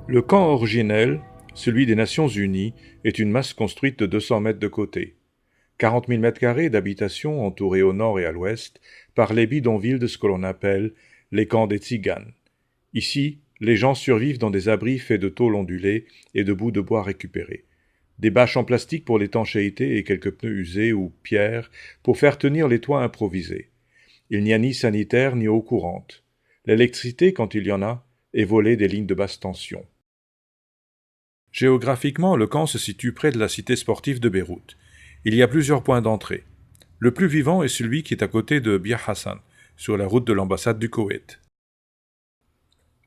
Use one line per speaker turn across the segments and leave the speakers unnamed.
Le camp originel, celui des Nations Unies, est une masse construite de 200 mètres de côté. 40 000 mètres carrés d'habitation entourés au nord et à l'ouest par les bidonvilles de ce que l'on appelle les camps des tziganes. Ici, les gens survivent dans des abris faits de tôles ondulées et de bouts de bois récupérés. Des bâches en plastique pour l'étanchéité et quelques pneus usés ou pierres pour faire tenir les toits improvisés. Il n'y a ni sanitaire ni eau courante. L'électricité, quand il y en a, est volée des lignes de basse tension. Géographiquement, le camp se situe près de la cité sportive de Beyrouth. Il y a plusieurs points d'entrée. Le plus vivant est celui qui est à côté de Bir Hassan, sur la route de l'ambassade du Koweït.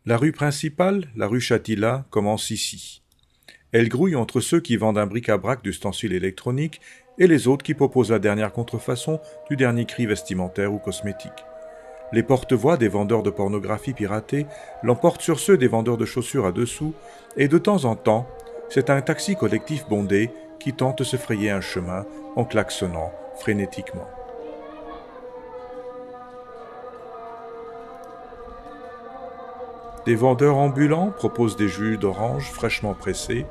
La rue principale, la rue Shatila, commence ici. Elle grouille entre ceux qui vendent un bric-à-brac d'ustensiles électroniques et les autres qui proposent la dernière contrefaçon du dernier cri vestimentaire ou cosmétique. Les porte-voix des vendeurs de pornographie piratée l'emportent sur ceux des vendeurs de chaussures à dessous, et de temps en temps, c'est un taxi collectif bondé qui tente de se frayer un chemin en klaxonnant frénétiquement. Des vendeurs ambulants proposent des jus d'orange fraîchement pressés,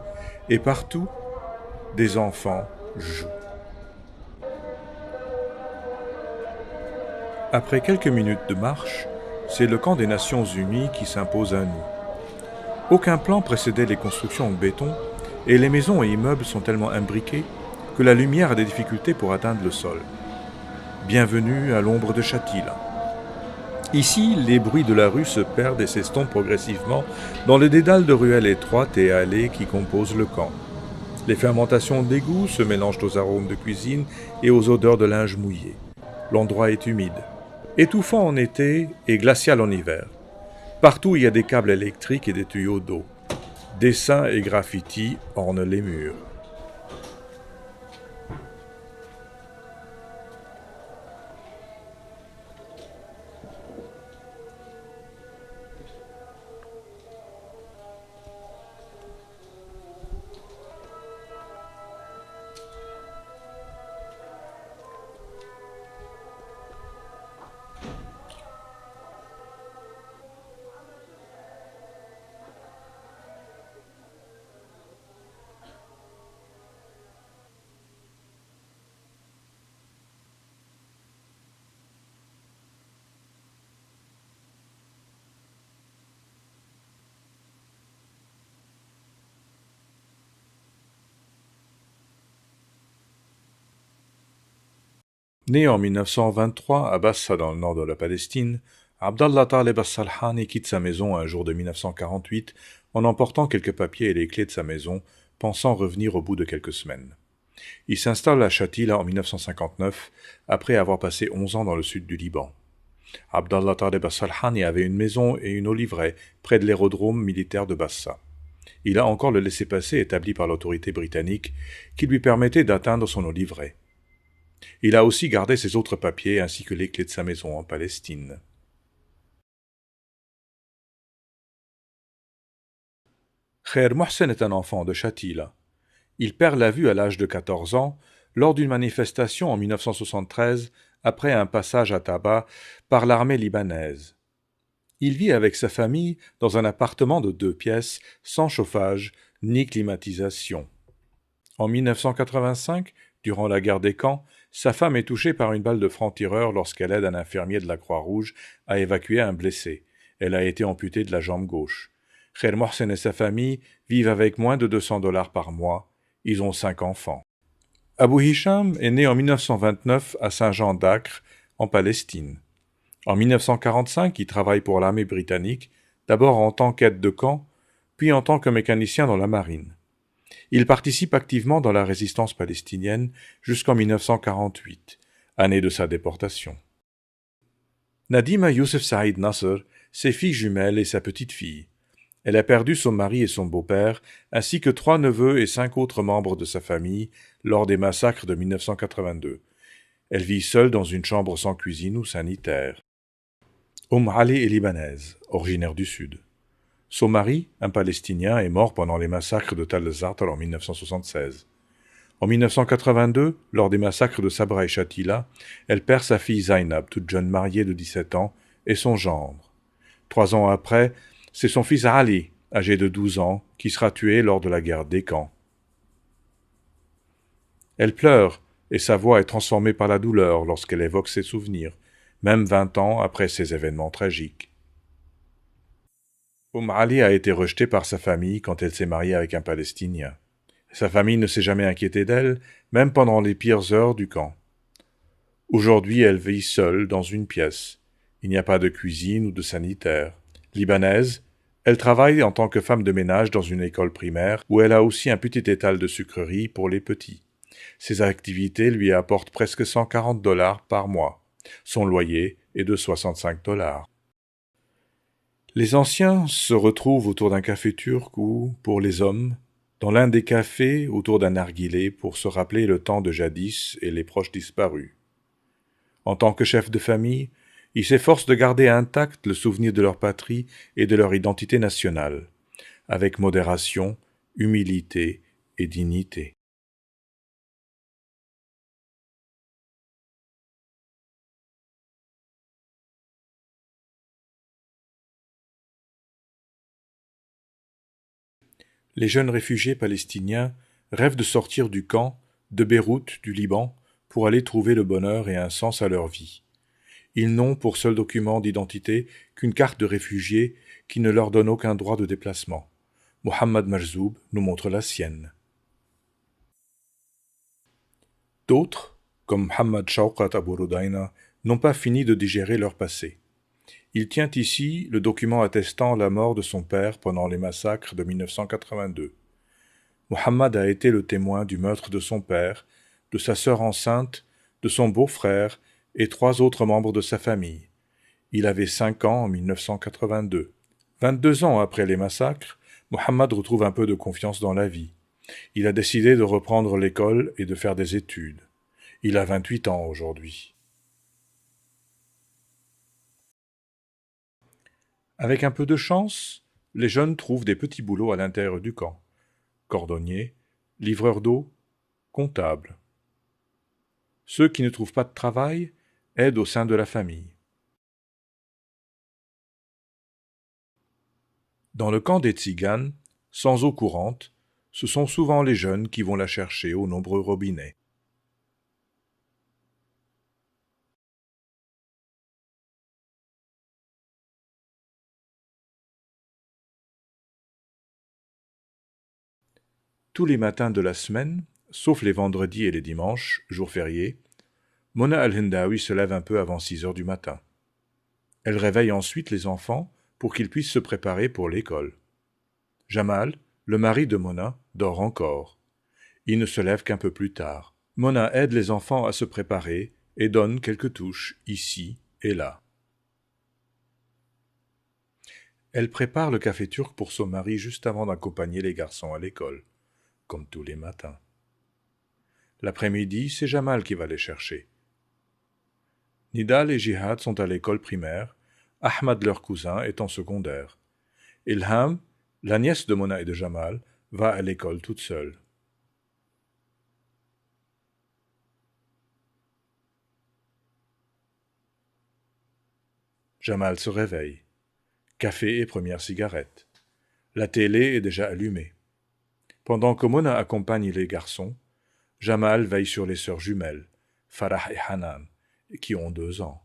et partout, des enfants jouent. Après quelques minutes de marche, c'est le camp des Nations Unies qui s'impose à nous. Aucun plan précédait les constructions en béton, et les maisons et immeubles sont tellement imbriqués que la lumière a des difficultés pour atteindre le sol. Bienvenue à l'ombre de Shatila. Ici, les bruits de la rue se perdent et s'estompent progressivement dans le dédale de ruelles étroites et allées qui composent le camp. Les fermentations d'égouts se mélangent aux arômes de cuisine et aux odeurs de linge mouillé. L'endroit est humide, étouffant en été et glacial en hiver. Partout, il y a des câbles électriques et des tuyaux d'eau. Dessins et graffitis ornent les murs. Né en 1923 à Bassa dans le nord de la Palestine, Abdallah Taleb As-Salhani quitte sa maison un jour de 1948 en emportant quelques papiers et les clés de sa maison, pensant revenir au bout de quelques semaines. Il s'installe à Shatila en 1959, après avoir passé 11 ans dans le sud du Liban. Abdallah Taleb As-Salhani avait une maison et une oliveraie près de l'aérodrome militaire de Bassa. Il a encore le laissez-passer établi par l'autorité britannique qui lui permettait d'atteindre son oliveraie. Il a aussi gardé ses autres papiers ainsi que les clés de sa maison en Palestine. Khair Mohsen est un enfant de Shatila. Il perd la vue à l'âge de 14 ans lors d'une manifestation en 1973 après un passage à tabac par l'armée libanaise. Il vit avec sa famille dans un appartement de 2 pièces sans chauffage ni climatisation. En 1985, durant la guerre des camps, sa femme est touchée par une balle de franc-tireur lorsqu'elle aide un infirmier de la Croix-Rouge à évacuer un blessé. Elle a été amputée de la jambe gauche. Khair Mohsen et sa famille vivent avec moins de $200 par mois. Ils ont 5 enfants. Abu Hisham est né en 1929 à Saint-Jean d'Acre, en Palestine. En 1945, il travaille pour l'armée britannique, d'abord en tant qu'aide de camp, puis en tant que mécanicien dans la marine. Il participe activement dans la résistance palestinienne jusqu'en 1948, année de sa déportation. Nadima Youssef Saïd Nasser, ses filles jumelles et sa petite-fille. Elle a perdu son mari et son beau-père, ainsi que 3 neveux et 5 autres membres de sa famille lors des massacres de 1982. Elle vit seule dans une chambre sans cuisine ou sanitaire. Ali est libanaise, originaire du Sud. Son mari, un Palestinien, est mort pendant les massacres de Tal al-Zartar en 1976. En 1982, lors des massacres de Sabra et Shatila, elle perd sa fille Zainab, toute jeune mariée de 17 ans, et son gendre. 3 ans après, c'est son fils Ali âgé de 12 ans, qui sera tué lors de la guerre des camps. Elle pleure, et sa voix est transformée par la douleur lorsqu'elle évoque ses souvenirs, même 20 ans après ces événements tragiques. Ali a été rejetée par sa famille quand elle s'est mariée avec un Palestinien. Sa famille ne s'est jamais inquiétée d'elle, même pendant les pires heures du camp. Aujourd'hui, elle vit seule dans une pièce. Il n'y a pas de cuisine ou de sanitaire. Libanaise, elle travaille en tant que femme de ménage dans une école primaire où elle a aussi un petit étal de sucreries pour les petits. Ses activités lui apportent presque 140 $ par mois. Son loyer est de 65 $. Les anciens se retrouvent autour d'un café turc ou, pour les hommes, dans l'un des cafés autour d'un narguilé pour se rappeler le temps de jadis et les proches disparus. En tant que chef de famille, ils s'efforcent de garder intact le souvenir de leur patrie et de leur identité nationale, avec modération, humilité et dignité. Les jeunes réfugiés palestiniens rêvent de sortir du camp, de Beyrouth, du Liban, pour aller trouver le bonheur et un sens à leur vie. Ils n'ont pour seul document d'identité qu'une carte de réfugié qui ne leur donne aucun droit de déplacement. Mohammad Marzoub nous montre la sienne. D'autres, comme Mohammad Shawkat Abu Rudaina, n'ont pas fini de digérer leur passé. Il tient ici le document attestant la mort de son père pendant les massacres de 1982. Mohammad a été le témoin du meurtre de son père, de sa sœur enceinte, de son beau-frère et 3 autres membres de sa famille. Il avait 5 ans en 1982. 22 ans après les massacres, Mohammad retrouve un peu de confiance dans la vie. Il a décidé de reprendre l'école et de faire des études. Il a 28 ans aujourd'hui. Avec un peu de chance, les jeunes trouvent des petits boulots à l'intérieur du camp. Cordonnier, livreur d'eau, comptable. Ceux qui ne trouvent pas de travail aident au sein de la famille. Dans le camp des Tziganes, sans eau courante, ce sont souvent les jeunes qui vont la chercher aux nombreux robinets. Tous les matins de la semaine, sauf les vendredis et les dimanches, jours fériés, Mona Al-Hindawi se lève un peu avant 6 heures du matin. Elle réveille ensuite les enfants pour qu'ils puissent se préparer pour l'école. Jamal, le mari de Mona, dort encore. Il ne se lève qu'un peu plus tard. Mona aide les enfants à se préparer et donne quelques touches ici et là. Elle prépare le café turc pour son mari juste avant d'accompagner les garçons à l'école, comme tous les matins. L'après-midi, c'est Jamal qui va les chercher. Nidal et Jihad sont à l'école primaire, Ahmad, leur cousin, est en secondaire. Ilham, la nièce de Mona et de Jamal, va à l'école toute seule. Jamal se réveille. Café et première cigarette. La télé est déjà allumée. Pendant que Mona accompagne les garçons, Jamal veille sur les sœurs jumelles, Farah et Hanan, qui ont 2 ans.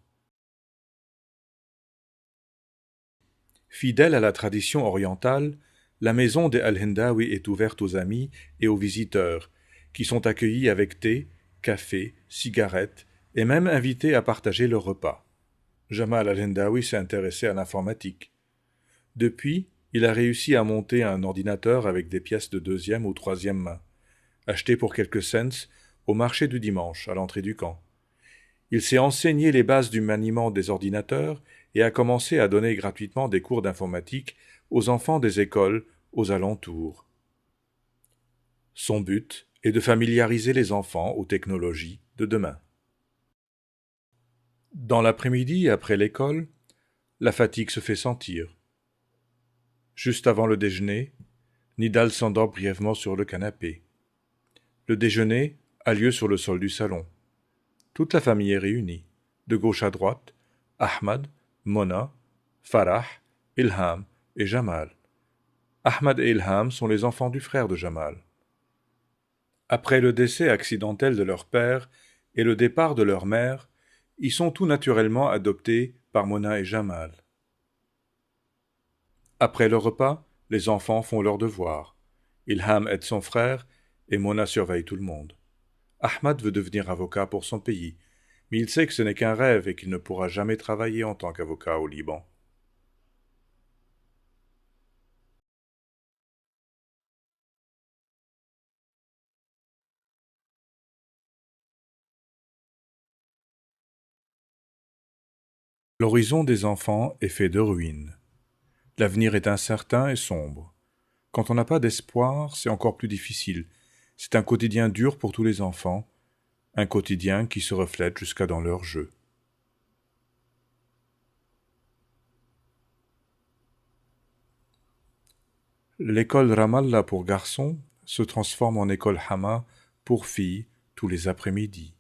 Fidèle à la tradition orientale, la maison des Al-Hindawi est ouverte aux amis et aux visiteurs, qui sont accueillis avec thé, café, cigarettes et même invités à partager leur repas. Jamal Al-Hindawi s'est intéressé à l'informatique. Depuis, il a réussi à monter un ordinateur avec des pièces de 2e ou 3e main, achetées pour quelques cents au marché du dimanche à l'entrée du camp. Il s'est enseigné les bases du maniement des ordinateurs et a commencé à donner gratuitement des cours d'informatique aux enfants des écoles aux alentours. Son but est de familiariser les enfants aux technologies de demain. Dans l'après-midi, après l'école, la fatigue se fait sentir. Juste avant le déjeuner, Nidal s'endort brièvement sur le canapé. Le déjeuner a lieu sur le sol du salon. Toute la famille est réunie. De gauche à droite, Ahmad, Mona, Farah, Ilham et Jamal. Ahmad et Ilham sont les enfants du frère de Jamal. Après le décès accidentel de leur père et le départ de leur mère, ils sont tout naturellement adoptés par Mona et Jamal. Après le repas, les enfants font leurs devoirs. Ilham aide son frère et Mona surveille tout le monde. Ahmad veut devenir avocat pour son pays, mais il sait que ce n'est qu'un rêve et qu'il ne pourra jamais travailler en tant qu'avocat au Liban. L'horizon des enfants est fait de ruines. L'avenir est incertain et sombre. Quand on n'a pas d'espoir, c'est encore plus difficile. C'est un quotidien dur pour tous les enfants, un quotidien qui se reflète jusqu'à dans leur jeu. L'école Ramallah pour garçons se transforme en école Hama pour filles tous les après-midi.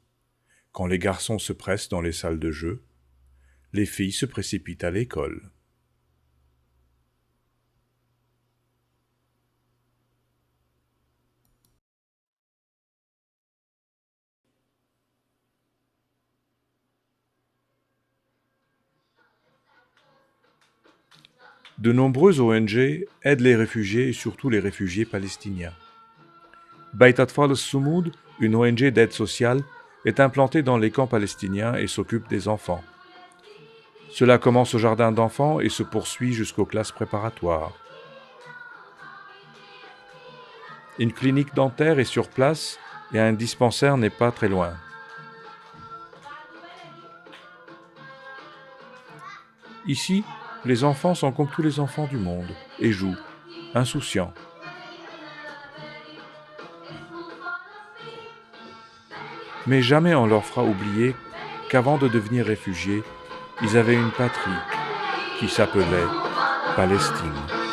Quand les garçons se pressent dans les salles de jeu, les filles se précipitent à l'école. De nombreuses ONG aident les réfugiés et surtout les réfugiés palestiniens. Beit Atfal al-Soumoud, une ONG d'aide sociale, est implantée dans les camps palestiniens et s'occupe des enfants. Cela commence au jardin d'enfants et se poursuit jusqu'aux classes préparatoires. Une clinique dentaire est sur place et un dispensaire n'est pas très loin. Ici, les enfants sont comme tous les enfants du monde et jouent, insouciants. Mais jamais on leur fera oublier qu'avant de devenir réfugiés, ils avaient une patrie qui s'appelait Palestine.